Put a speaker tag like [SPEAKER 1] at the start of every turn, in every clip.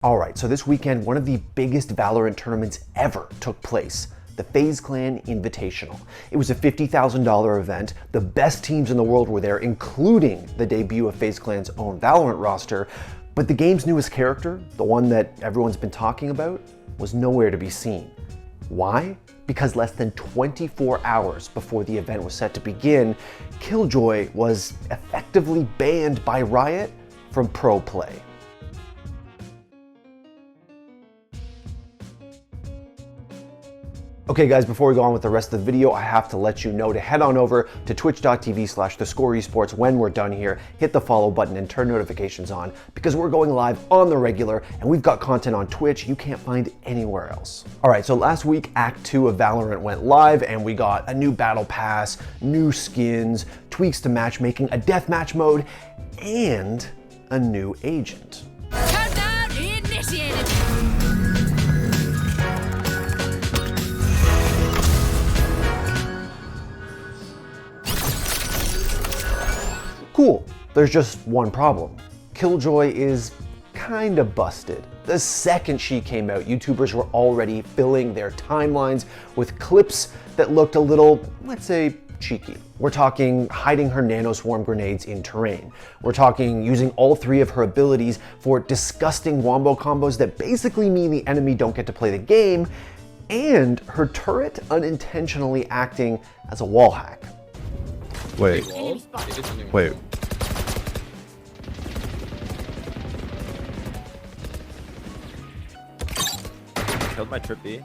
[SPEAKER 1] Alright, so this weekend, one of the biggest Valorant tournaments ever took place. The FaZe Clan Invitational. It was a $50,000 event. The best teams in the world were there, including the debut of FaZe Clan's own Valorant roster. But the game's newest character, the one that everyone's been talking about, was nowhere to be seen. Why? Because less than 24 hours before the event was set to begin, Killjoy was effectively banned by Riot from pro play. Okay guys, before we go on with the rest of the video, I have to let you know to head on over to twitch.tv/theScore esports when we're done here. Hit the follow button and turn notifications on because we're going live on the regular and we've got content on Twitch you can't find anywhere else. All right, so last week, Act 2 of Valorant went live and we got a new battle pass, new skins, tweaks to matchmaking, a deathmatch mode, and a new agent.
[SPEAKER 2] Countdown initiated!
[SPEAKER 1] Cool, there's just one problem. Killjoy is kinda busted. The second she came out, YouTubers were already filling their timelines with clips that looked a little, let's say, cheeky. We're talking hiding her Nano swarm grenades in terrain. We're talking using all three of her abilities for disgusting wombo combos that basically mean the enemy don't get to play the game, and her turret unintentionally acting as a wall hack.
[SPEAKER 3] Wait. Killed my trip B.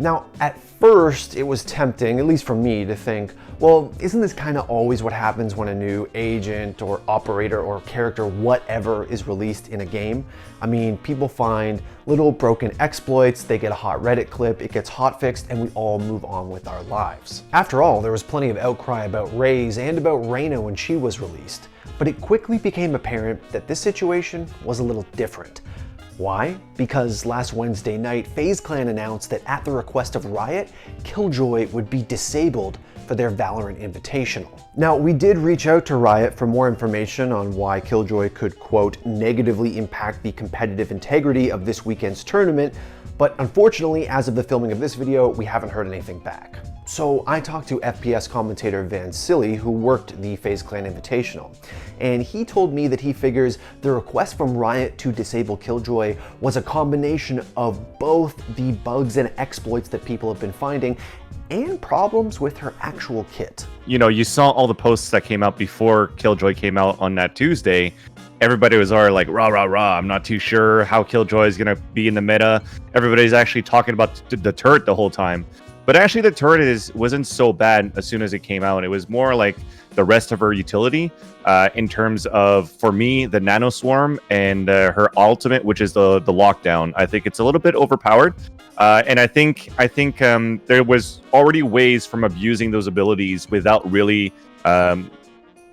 [SPEAKER 1] Now, at first, it was tempting, at least for me, to think, well, isn't this kind of always what happens when a new agent or operator or character, whatever, is released in a game? I mean, people find little broken exploits, they get a hot Reddit clip, it gets hotfixed, and we all move on with our lives. After all, there was plenty of outcry about Raze and about Reyna when she was released, but it quickly became apparent that this situation was a little different. Why? Because last Wednesday night, FaZe Clan announced that at the request of Riot, Killjoy would be disabled for their Valorant Invitational. Now, we did reach out to Riot for more information on why Killjoy could, quote, negatively impact the competitive integrity of this weekend's tournament, but unfortunately, as of the filming of this video, we haven't heard anything back. So I talked to FPS commentator Vansili, who worked the FaZe Clan Invitational, and he told me that he figures the request from Riot to disable Killjoy was a combination of both the bugs and exploits that people have been finding and problems with her actual kit.
[SPEAKER 3] You know, you saw all the posts that came out before Killjoy came out on that Tuesday. Everybody was already like, rah, rah, rah, I'm not too sure how Killjoy is going to be in the meta. Everybody's actually talking about the turret the whole time. But actually the turret wasn't so bad as soon as it came out. It was more like the rest of her utility in terms of, for me, the Nano Swarm and her ultimate, which is the lockdown. I think it's a little bit overpowered. And I think there was already ways from abusing those abilities without really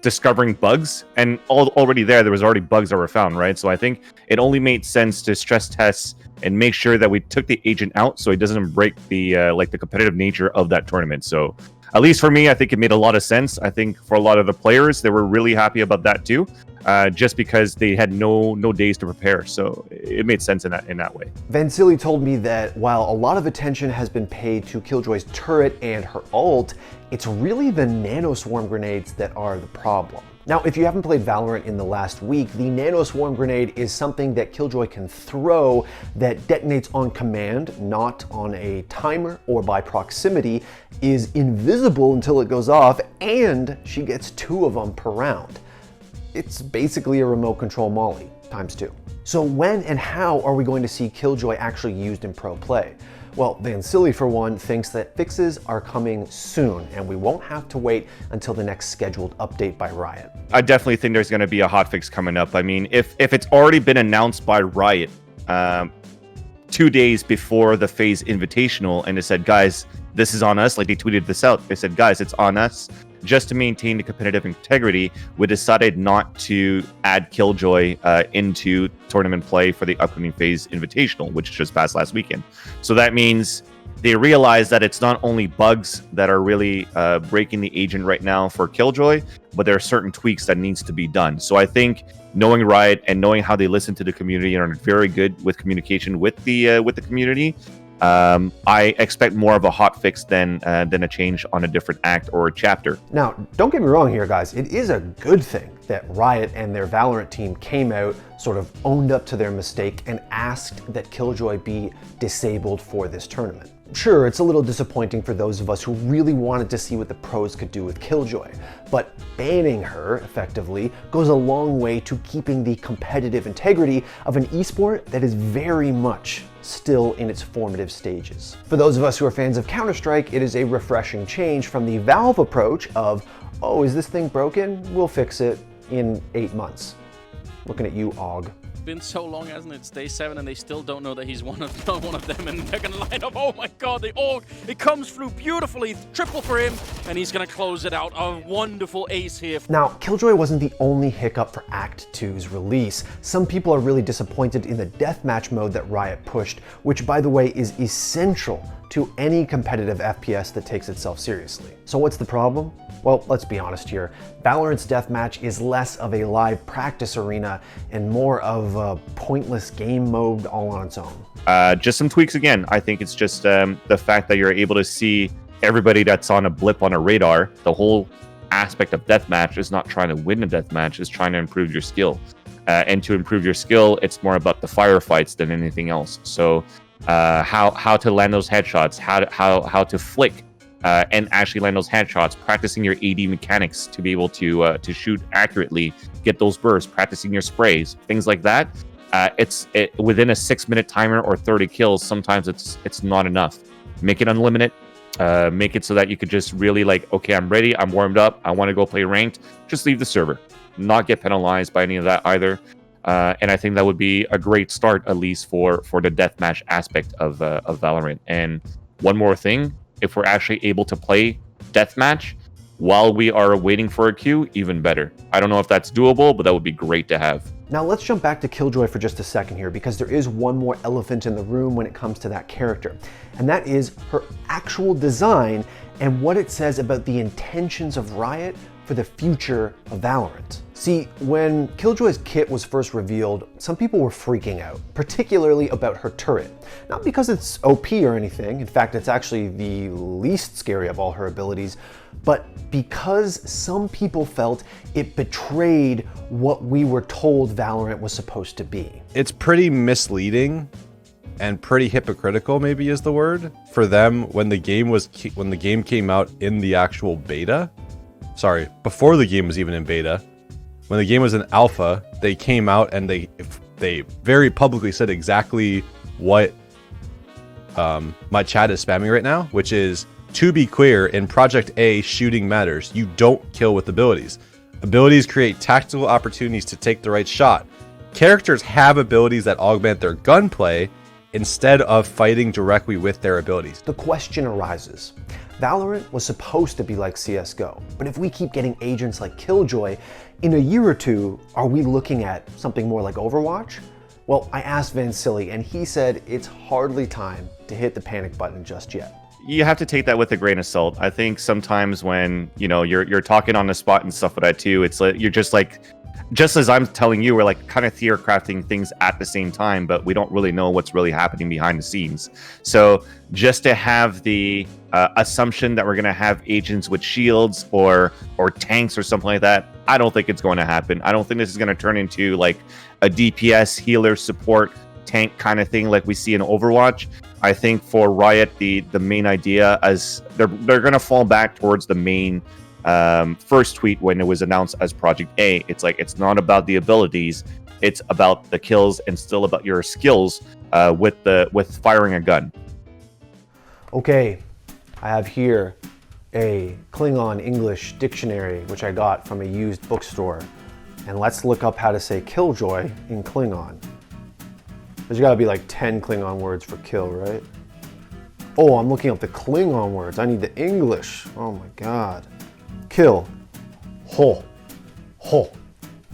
[SPEAKER 3] discovering bugs. And already there was already bugs that were found, right? So I think it only made sense to stress test and make sure that we took the agent out so it doesn't break the like the competitive nature of that tournament. So at least for me, I think it made a lot of sense. I think for a lot of the players, they were really happy about that too, just because they had no days to prepare. So it made sense in that way.
[SPEAKER 1] Vansili told me that while a lot of attention has been paid to Killjoy's turret and her ult, it's really the Nano Swarm grenades that are the problem. Now, if you haven't played Valorant in the last week, the Nano Swarm grenade is something that Killjoy can throw that detonates on command, not on a timer or by proximity, is invisible until it goes off, and she gets 2 of them per round. It's basically a remote control molly, ×2. So when and how are we going to see Killjoy actually used in pro play? Well, Vansili, for one, thinks that fixes are coming soon, and we won't have to wait until the next scheduled update by Riot.
[SPEAKER 3] I definitely think there's going to be a hotfix coming up. I mean, if it's already been announced by Riot 2 days before the FaZe Invitational, and it said, guys, this is on us, like they tweeted this out, they said, guys, it's on us, just to maintain the competitive integrity, we decided not to add Killjoy into tournament play for the upcoming FaZe Invitational, which just passed last weekend. So that means they realize that it's not only bugs that are really breaking the agent right now for Killjoy, but there are certain tweaks that needs to be done. So I think knowing Riot and knowing how they listen to the community and are very good with communication with the community, I expect more of a hot fix than a change on a different act or a chapter.
[SPEAKER 1] Now, don't get me wrong here, guys. It is a good thing that Riot and their Valorant team came out, sort of owned up to their mistake, and asked that Killjoy be disabled for this tournament. Sure, it's a little disappointing for those of us who really wanted to see what the pros could do with Killjoy, but banning her, effectively, goes a long way to keeping the competitive integrity of an esport that is very much still in its formative stages. For those of us who are fans of Counter-Strike, it is a refreshing change from the Valve approach of, oh, is this thing broken? We'll fix it in 8 months. Looking at you, Og.
[SPEAKER 4] Been so long, hasn't it? It's day 7 and they still don't know that he's one of them, and they're gonna line up. Oh my god, the AUG, it comes through beautifully, triple for him, and he's gonna close it out. A wonderful ace here.
[SPEAKER 1] Now, Killjoy wasn't the only hiccup for Act 2's release. Some people are really disappointed in the deathmatch mode that Riot pushed, which by the way is essential to any competitive FPS that takes itself seriously. So what's the problem? Well, let's be honest here. Valorant's deathmatch is less of a live practice arena and more of a pointless game mode all on its own.
[SPEAKER 3] Just some tweaks again. I think it's just the fact that you're able to see everybody that's on a blip on a radar. The whole aspect of deathmatch is not trying to win a deathmatch, it's trying to improve your skill. And to improve your skill, it's more about the firefights than anything else. So how to land those headshots, how to flick and actually land those headshots, practicing your AD mechanics to be able to shoot accurately, get those bursts, practicing your sprays, things like that. Within a 6-minute timer or 30 kills, sometimes it's not enough. Make it unlimited. Make it so that you could just really like, okay, I'm ready, I'm warmed up, I want to go play ranked. Just leave the server, not get penalized by any of that either. And I think that would be a great start, at least for the deathmatch aspect of Valorant. And one more thing, if we're actually able to play deathmatch while we are waiting for a queue, even better. I don't know if that's doable, but that would be great to have.
[SPEAKER 1] Now let's jump back to Killjoy for just a second here, because there is one more elephant in the room when it comes to that character, and that is her actual design and what it says about the intentions of Riot for the future of Valorant. See, when Killjoy's kit was first revealed, some people were freaking out, particularly about her turret. Not because it's OP or anything, in fact it's actually the least scary of all her abilities, but because some people felt it betrayed what we were told Valorant was supposed to be.
[SPEAKER 5] It's pretty misleading and pretty hypocritical, maybe is the word, for them when the game came out in the actual beta. Sorry, before the game was even in beta. When the game was in alpha, they came out and they very publicly said exactly what my chat is spamming right now, which is, to be clear, in Project A, shooting matters. You don't kill with abilities. Abilities create tactical opportunities to take the right shot. Characters have abilities that augment their gunplay instead of fighting directly with their abilities.
[SPEAKER 1] The question arises. Valorant was supposed to be like CSGO, but if we keep getting agents like Killjoy, in a year or two, are we looking at something more like Overwatch? Well, I asked Van Silly, and he said it's hardly time to hit the panic button just yet.
[SPEAKER 3] You have to take that with a grain of salt. I think sometimes when you're talking on the spot and stuff like that too, it's like you're just like, just as I'm telling you, we're like kind of theorycrafting things at the same time, but we don't really know what's really happening behind the scenes. So just to have the assumption that we're going to have agents with shields or tanks or something like that, I don't think it's going to happen. I don't think this is going to turn into like a DPS healer support tank kind of thing like we see in Overwatch. I think for Riot, the main idea as they're going to fall back towards the main first tweet when it was announced as Project A. It's like, it's not about the abilities, it's about the kills and still about your skills with firing a gun.
[SPEAKER 1] Okay, I have here a Klingon English dictionary, which I got from a used bookstore. And let's look up how to say Killjoy in Klingon. There's gotta be like 10 Klingon words for kill, right? Oh, I'm looking up the Klingon words. I need the English. Oh my God. Kill. Ho. Ho.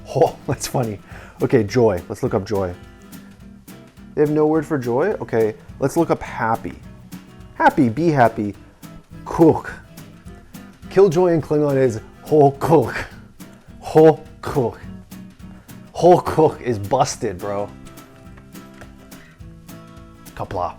[SPEAKER 1] Ho. That's funny. Okay, joy. Let's look up joy. They have no word for joy? Okay, let's look up happy. Happy, be happy. Cook. Killjoy in Klingon is ho cook. Ho cook. Ho cook is busted, bro. Kapla.